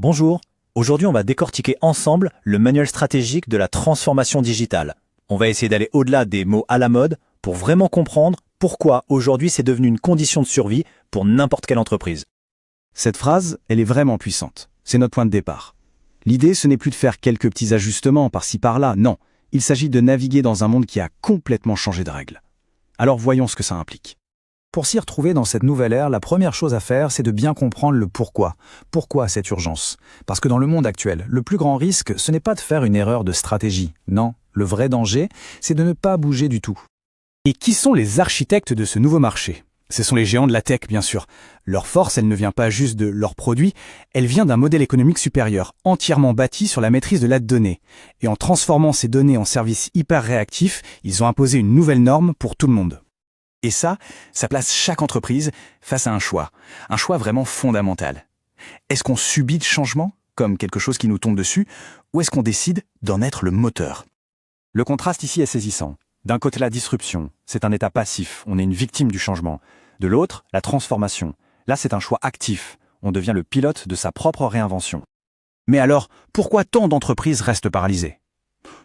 Bonjour, aujourd'hui on va décortiquer ensemble le manuel stratégique de la transformation digitale. On va essayer d'aller au-delà des mots à la mode pour vraiment comprendre pourquoi aujourd'hui c'est devenu une condition de survie pour n'importe quelle entreprise. Cette phrase, elle est vraiment puissante. C'est notre point de départ. L'idée, ce n'est plus de faire quelques petits ajustements par-ci par-là, non. Il s'agit de naviguer dans un monde qui a complètement changé de règles. Alors voyons ce que ça implique. Pour s'y retrouver dans cette nouvelle ère, la première chose à faire, c'est de bien comprendre le pourquoi. Pourquoi cette urgence? Parce que dans le monde actuel, le plus grand risque, ce n'est pas de faire une erreur de stratégie. Non, le vrai danger, c'est de ne pas bouger du tout. Et qui sont les architectes de ce nouveau marché? Ce sont les géants de la tech, bien sûr. Leur force, elle ne vient pas juste de leurs produits, elle vient d'un modèle économique supérieur, entièrement bâti sur la maîtrise de la donnée. Et en transformant ces données en services hyper réactifs, ils ont imposé une nouvelle norme pour tout le monde. Et ça place chaque entreprise face à un choix vraiment fondamental. Est-ce qu'on subit le changement, comme quelque chose qui nous tombe dessus, ou est-ce qu'on décide d'en être le moteur? Le contraste ici est saisissant. D'un côté, la disruption, c'est un état passif, on est une victime du changement. De l'autre, la transformation. Là, c'est un choix actif, on devient le pilote de sa propre réinvention. Mais alors, pourquoi tant d'entreprises restent paralysées?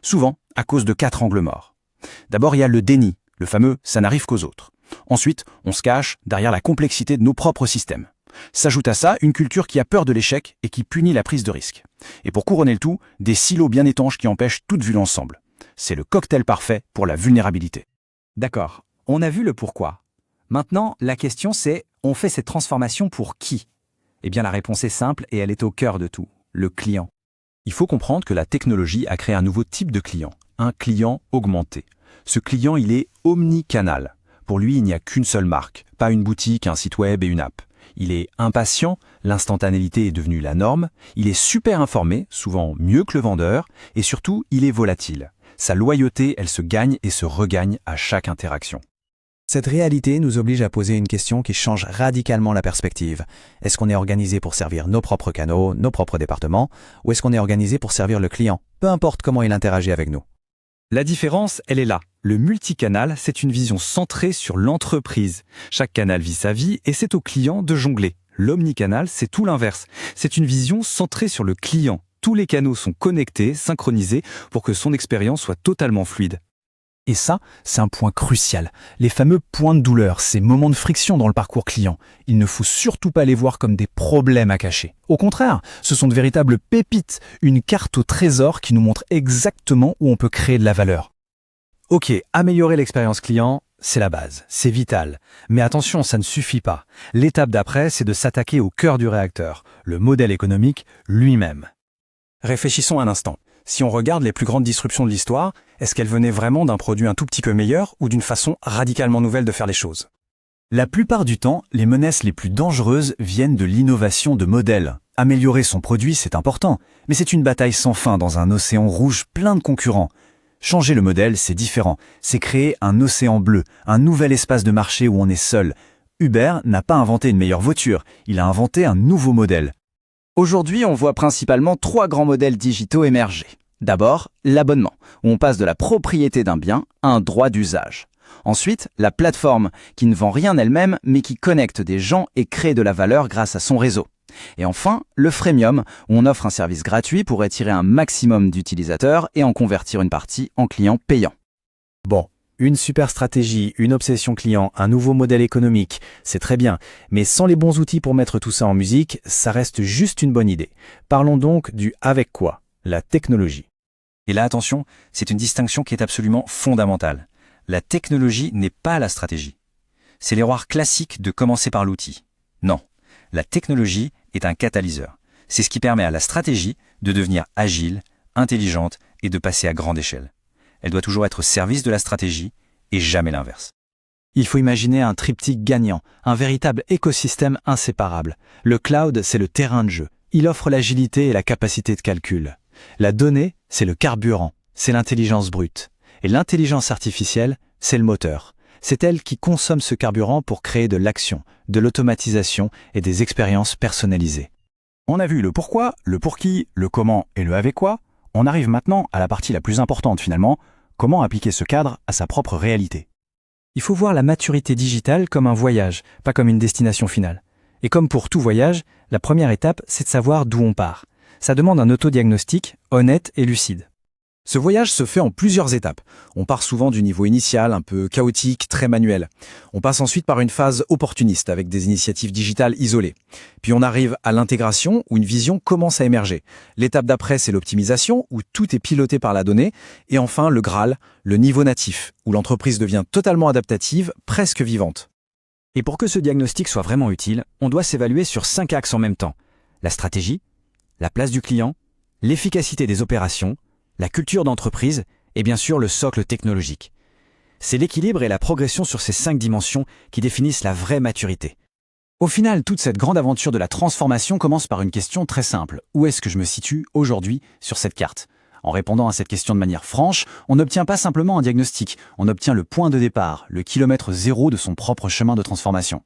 Souvent, à cause de 4 angles morts. D'abord, il y a le déni, le fameux « ça n'arrive qu'aux autres ». Ensuite, on se cache derrière la complexité de nos propres systèmes. S'ajoute à ça une culture qui a peur de l'échec et qui punit la prise de risque. Et pour couronner le tout, des silos bien étanches qui empêchent toute vue d'ensemble. C'est le cocktail parfait pour la vulnérabilité. D'accord, on a vu le pourquoi. Maintenant, la question c'est, on fait cette transformation pour qui? Eh bien la réponse est simple et elle est au cœur de tout, le client. Il faut comprendre que la technologie a créé un nouveau type de client, un client augmenté. Ce client, il est omnicanal. Pour lui, il n'y a qu'une seule marque, pas une boutique, un site web et une app. Il est impatient, l'instantanéité est devenue la norme, il est super informé, souvent mieux que le vendeur, et surtout, il est volatile. Sa loyauté, elle se gagne et se regagne à chaque interaction. Cette réalité nous oblige à poser une question qui change radicalement la perspective. Est-ce qu'on est organisé pour servir nos propres canaux, nos propres départements, ou est-ce qu'on est organisé pour servir le client, peu importe comment il interagit avec nous? La différence, elle est là. Le multicanal, c'est une vision centrée sur l'entreprise. Chaque canal vit sa vie et c'est au client de jongler. L'omnicanal, c'est tout l'inverse. C'est une vision centrée sur le client. Tous les canaux sont connectés, synchronisés pour que son expérience soit totalement fluide. Et ça, c'est un point crucial. Les fameux points de douleur, ces moments de friction dans le parcours client. Il ne faut surtout pas les voir comme des problèmes à cacher. Au contraire, ce sont de véritables pépites, une carte au trésor qui nous montre exactement où on peut créer de la valeur. Ok, améliorer l'expérience client, c'est la base, c'est vital. Mais attention, ça ne suffit pas. L'étape d'après, c'est de s'attaquer au cœur du réacteur, le modèle économique lui-même. Réfléchissons un instant. Si on regarde les plus grandes disruptions de l'histoire, est-ce qu'elles venaient vraiment d'un produit un tout petit peu meilleur ou d'une façon radicalement nouvelle de faire les choses? La plupart du temps, les menaces les plus dangereuses viennent de l'innovation de modèles. Améliorer son produit, c'est important, mais c'est une bataille sans fin dans un océan rouge plein de concurrents. Changer le modèle, c'est différent. C'est créer un océan bleu, un nouvel espace de marché où on est seul. Uber n'a pas inventé une meilleure voiture, il a inventé un nouveau modèle. Aujourd'hui, on voit principalement 3 grands modèles digitaux émerger. D'abord, l'abonnement, où on passe de la propriété d'un bien à un droit d'usage. Ensuite, la plateforme, qui ne vend rien elle-même, mais qui connecte des gens et crée de la valeur grâce à son réseau. Et enfin, le freemium, où on offre un service gratuit pour attirer un maximum d'utilisateurs et en convertir une partie en clients payants. Bon, une super stratégie, une obsession client, un nouveau modèle économique, c'est très bien. Mais sans les bons outils pour mettre tout ça en musique, ça reste juste une bonne idée. Parlons donc du avec quoi, la technologie. Et là, attention, c'est une distinction qui est absolument fondamentale. La technologie n'est pas la stratégie. C'est l'erreur classique de commencer par l'outil. Non, la technologie est un catalyseur. C'est ce qui permet à la stratégie de devenir agile, intelligente et de passer à grande échelle. Elle doit toujours être au service de la stratégie et jamais l'inverse. Il faut imaginer un triptyque gagnant, un véritable écosystème inséparable. Le cloud, c'est le terrain de jeu. Il offre l'agilité et la capacité de calcul. La donnée, c'est le carburant, c'est l'intelligence brute. Et l'intelligence artificielle, c'est le moteur. C'est elle qui consomme ce carburant pour créer de l'action, de l'automatisation et des expériences personnalisées. On a vu le pourquoi, le pour qui, le comment et le avec quoi. On arrive maintenant à la partie la plus importante finalement, comment appliquer ce cadre à sa propre réalité. Il faut voir la maturité digitale comme un voyage, pas comme une destination finale. Et comme pour tout voyage, la première étape, c'est de savoir d'où on part. Ça demande un autodiagnostic honnête et lucide. Ce voyage se fait en plusieurs étapes. On part souvent du niveau initial, un peu chaotique, très manuel. On passe ensuite par une phase opportuniste, avec des initiatives digitales isolées. Puis on arrive à l'intégration, où une vision commence à émerger. L'étape d'après, c'est l'optimisation, où tout est piloté par la donnée. Et enfin, le Graal, le niveau natif, où l'entreprise devient totalement adaptative, presque vivante. Et pour que ce diagnostic soit vraiment utile, on doit s'évaluer sur 5 axes en même temps. La stratégie, la place du client, l'efficacité des opérations, la culture d'entreprise et bien sûr le socle technologique. C'est l'équilibre et la progression sur ces 5 dimensions qui définissent la vraie maturité. Au final, toute cette grande aventure de la transformation commence par une question très simple. Où est-ce que je me situe aujourd'hui sur cette carte ? En répondant à cette question de manière franche, on n'obtient pas simplement un diagnostic, on obtient le point de départ, le kilomètre zéro de son propre chemin de transformation.